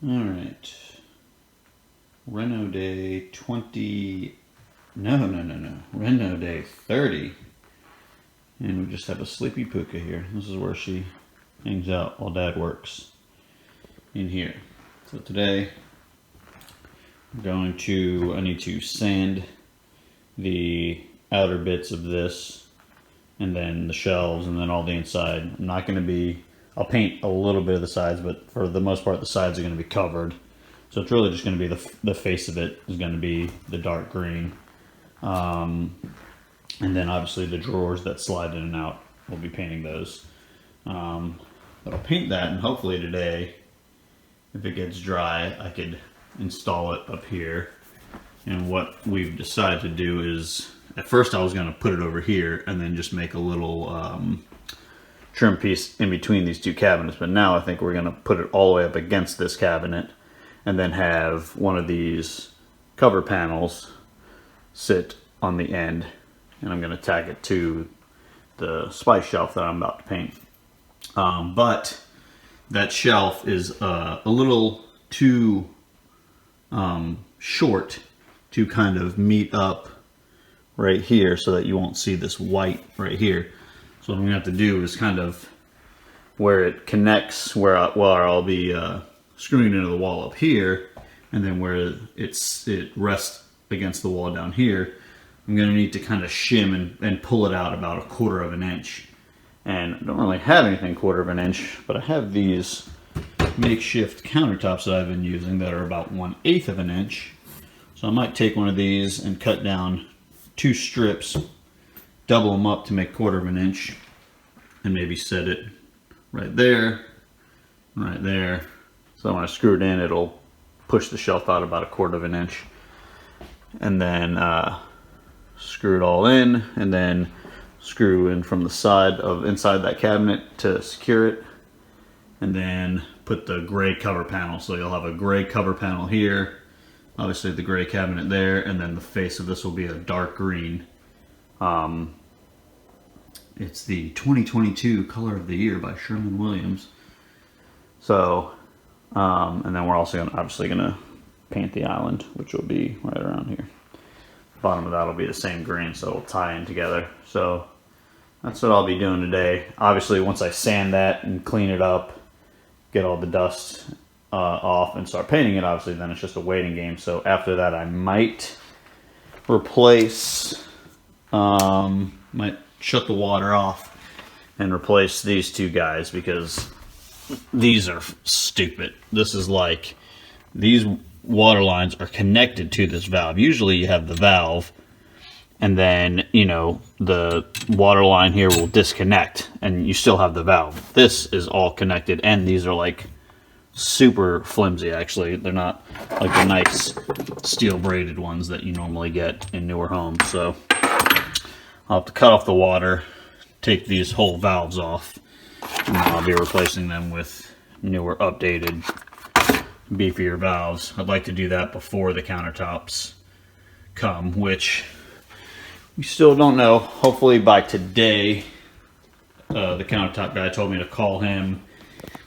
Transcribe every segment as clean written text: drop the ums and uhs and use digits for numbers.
All right. Reno day 20. No. Reno day 30. And we just have a sleepy Puka here. This is where she hangs out while Dad works. In here. So today, I need to sand the outer bits of this, and then the shelves, and then all the inside. I'll paint a little bit of the sides, but for the most part the sides are going to be covered. So it's really just going to be the face of it is going to be the dark green. And then obviously the drawers that slide in and out, we'll be painting those. But I'll paint that, and hopefully today, if it gets dry, I could install it up here. And what we've decided to do is, at first I was going to put it over here and then just make a little trim piece in between these two cabinets, but now I think we're going to put it all the way up against this cabinet and then have one of these cover panels sit on the end, and I'm going to tack it to the spice shelf that I'm about to paint. But that shelf is a little too short to kind of meet up right here so that you won't see this white right here. So what I'm going to have to do is kind of where it connects, where I'll be screwing into the wall up here, and then where it rests against the wall down here, I'm going to need to kind of shim and pull it out about 1/4 of an inch. And I don't really have anything 1/4 of an inch, but I have these makeshift countertops that I've been using that are about 1/8 of an inch. So I might take one of these and cut down 2 strips, double them up to make 1/4 of an inch, and maybe set it right there. So when I screw it in, it'll push the shelf out about 1/4 of an inch. And then screw it all in, and then screw in from the side of inside that cabinet to secure it. And then put the gray cover panel. So you'll have a gray cover panel here, obviously the gray cabinet there, and then the face of this will be a dark green. It's the 2022 Color of the Year by Sherwin-Williams. So, and then we're also obviously going to paint the island, which will be right around here. Bottom of that will be the same green, so it'll tie in together. So that's what I'll be doing today. Obviously, once I sand that and clean it up, get all the dust off and start painting it, obviously then it's just a waiting game. So after that, I might replace, might shut the water off and replace these two guys, because these are stupid. This is like, these water lines are connected to this valve. Usually you have the valve, and then, you know, the water line here will disconnect and you still have the valve. This is all connected, and these are like super flimsy. Actually, they're not like the nice steel braided ones that you normally get in newer homes. So I'll have to cut off the water, take these whole valves off, and then I'll be replacing them with newer, updated, beefier valves. I'd like to do that before the countertops come, which we still don't know. Hopefully by today. The countertop guy told me to call him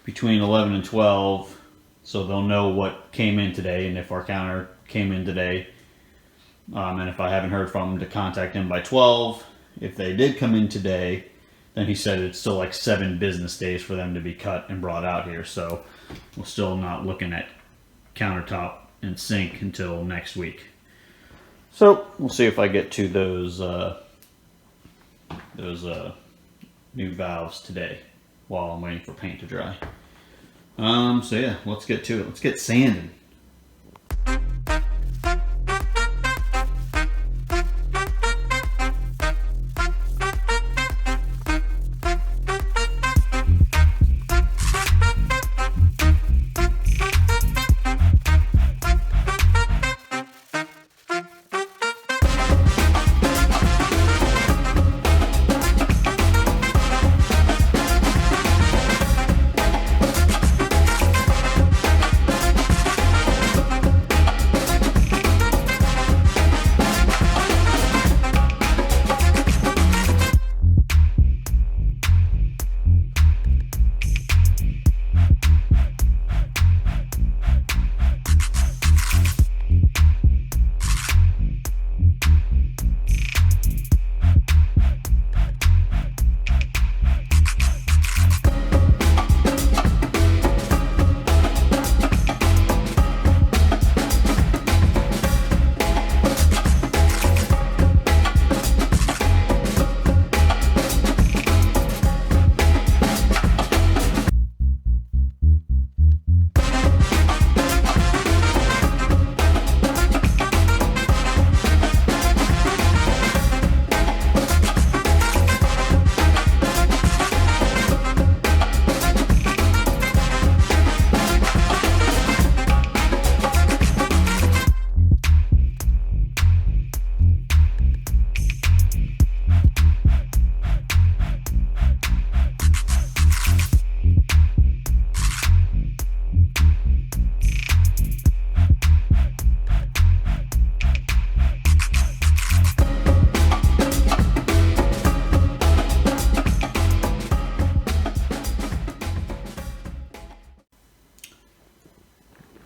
between 11 and 12, so they'll know what came in today and if our counter came in today. And if I haven't heard from him, to contact him by 12. If they did come in today, then he said it's still like 7 business days for them to be cut and brought out here. So we're still not looking at countertop and sink until next week. So we'll see if I get to those new valves today while I'm waiting for paint to dry. So yeah, let's get to it. Let's get sanding.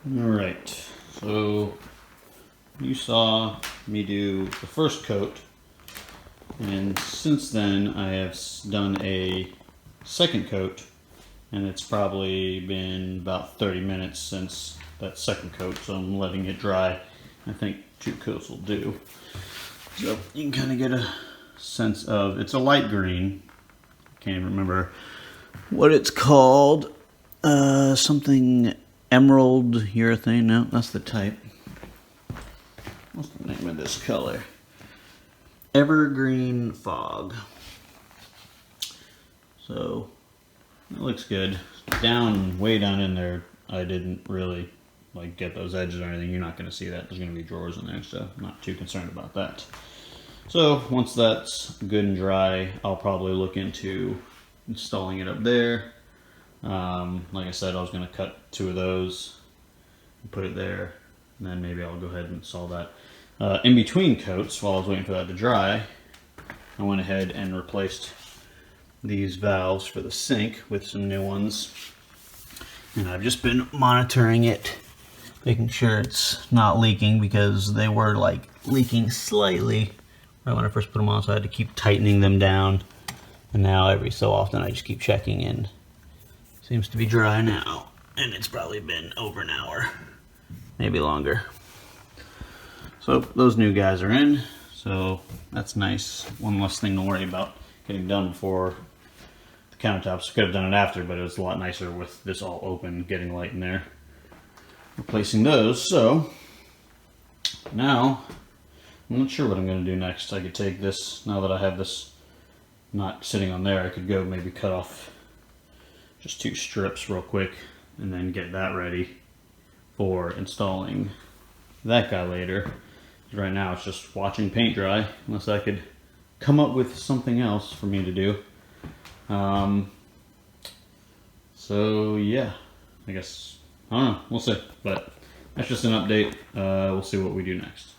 Alright, so you saw me do the first coat, and since then I have done a second coat, and it's probably been about 30 minutes since that second coat, so I'm letting it dry. I think 2 coats will do. So you can kind of get a sense of, it's a light green. Can't even remember what it's called. Something emerald urethane. No, that's the type. What's the name of this color? Evergreen Fog. So it looks good. Way down in there, I didn't really like get those edges or anything. You're not going to see that. There's going to be drawers in there, so I'm not too concerned about that. So once that's good and dry, I'll probably look into installing it up there. Like I said, I was going to cut 2 of those and put it there, and then maybe I'll go ahead and install that. In between coats, while I was waiting for that to dry, I went ahead and replaced these valves for the sink with some new ones. And I've just been monitoring it, making sure it's not leaking, because they were like leaking slightly right when I first put them on, so I had to keep tightening them down. And now every so often I just keep checking, and seems to be dry now. And it's probably been over an hour, maybe longer. So those new guys are in, so that's nice. One less thing to worry about getting done before the countertops. Could have done it after, but it was a lot nicer with this all open, getting light in there. Replacing those, so now I'm not sure what I'm going to do next. I could take this, now that I have this not sitting on there, I could go maybe cut off just 2 strips real quick and then get that ready for installing that guy later. Right now it's just watching paint dry, unless I could come up with something else for me to do. So yeah, I guess, I don't know, we'll see. But that's just an update. We'll see what we do next.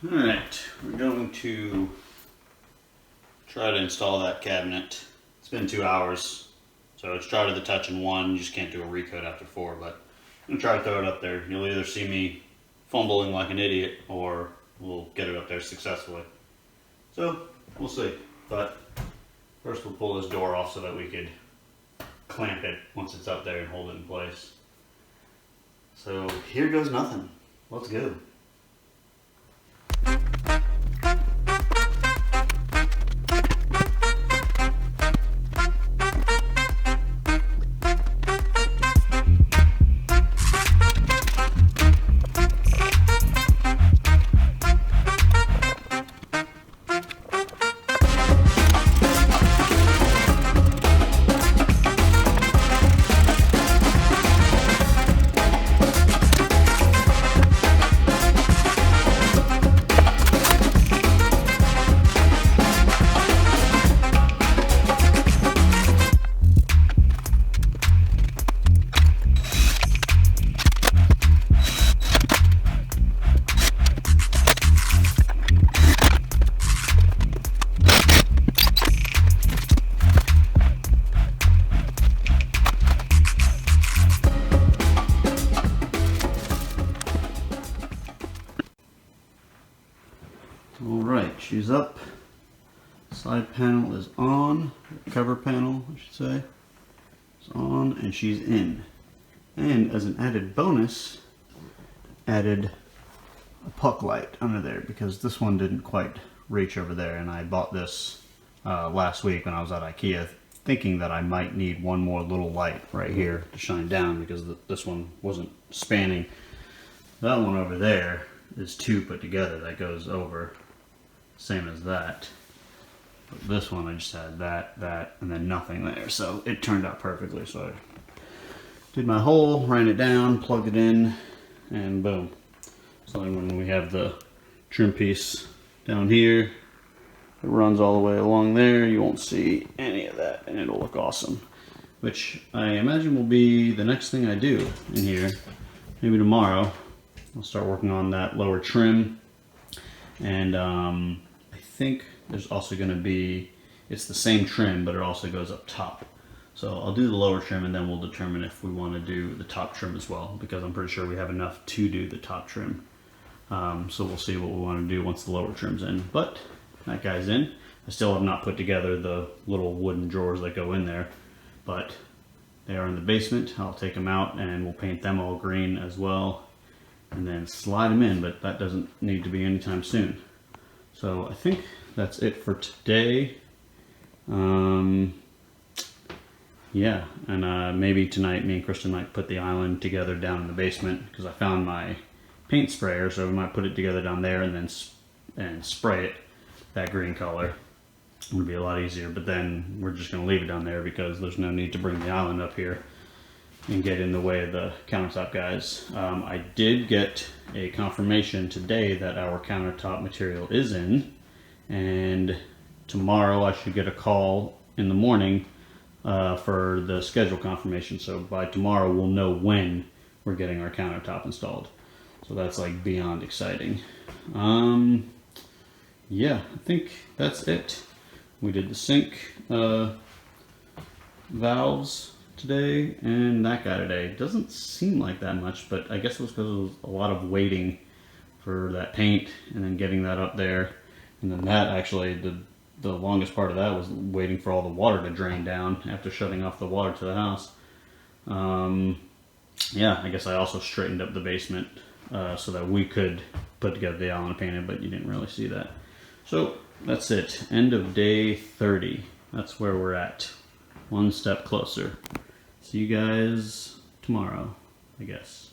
Alright, we're going to try to install that cabinet. It's been 2 hours, so it's started the touch in 1. You just can't do a recoat after 4, but I'm gonna try to throw it up there. You'll either see me fumbling like an idiot, or we'll get it up there successfully. So, we'll see. But first we'll pull this door off so that we could clamp it once it's up there and hold it in place. So, here goes nothing. Let's go. Alright, she's up. Side panel is on. Cover panel, I should say, is on, and she's in. And as an added bonus, added a puck light under there, because this one didn't quite reach over there, and I bought this last week when I was at IKEA, thinking that I might need one more little light right here to shine down, because this one wasn't spanning. That one over there is 2 put together that goes over, same as that. But this one I just had that, and then nothing there, so it turned out perfectly. So I did my hole, ran it down, plugged it in, and boom. So then when we have the trim piece down here, it runs all the way along there, you won't see any of that, and it'll look awesome. Which I imagine will be the next thing I do in here. Maybe tomorrow I'll start working on that lower trim, and I think there's also going to be, it's the same trim, but it also goes up top. So I'll do the lower trim and then we'll determine if we want to do the top trim as well, because I'm pretty sure we have enough to do the top trim. So we'll see what we want to do once the lower trim's in. But that guy's in. I still have not put together the little wooden drawers that go in there, but they are in the basement. I'll take them out and we'll paint them all green as well and then slide them in, but that doesn't need to be anytime soon. So I think that's it for today. Yeah, and maybe tonight me and Kristen might put the island together down in the basement, because I found my paint sprayer, so we might put it together down there and then spray it that green color. It would be a lot easier, but then we're just going to leave it down there because there's no need to bring the island up here and get in the way of the countertop guys. I did get a confirmation today that our countertop material is in, and tomorrow I should get a call in the morning for the schedule confirmation. So by tomorrow we'll know when we're getting our countertop installed. So that's like beyond exciting. Yeah, I think that's it. We did the sink valves today and that guy today. Doesn't seem like that much, but I guess it was because it was a lot of waiting for that paint and then getting that up there. And then that actually, the longest part of that was waiting for all the water to drain down after shutting off the water to the house. Yeah, I guess I also straightened up the basement so that we could put together the island painted, but you didn't really see that. So that's it. End of day 30. That's where we're at. One step closer. See you guys tomorrow, I guess.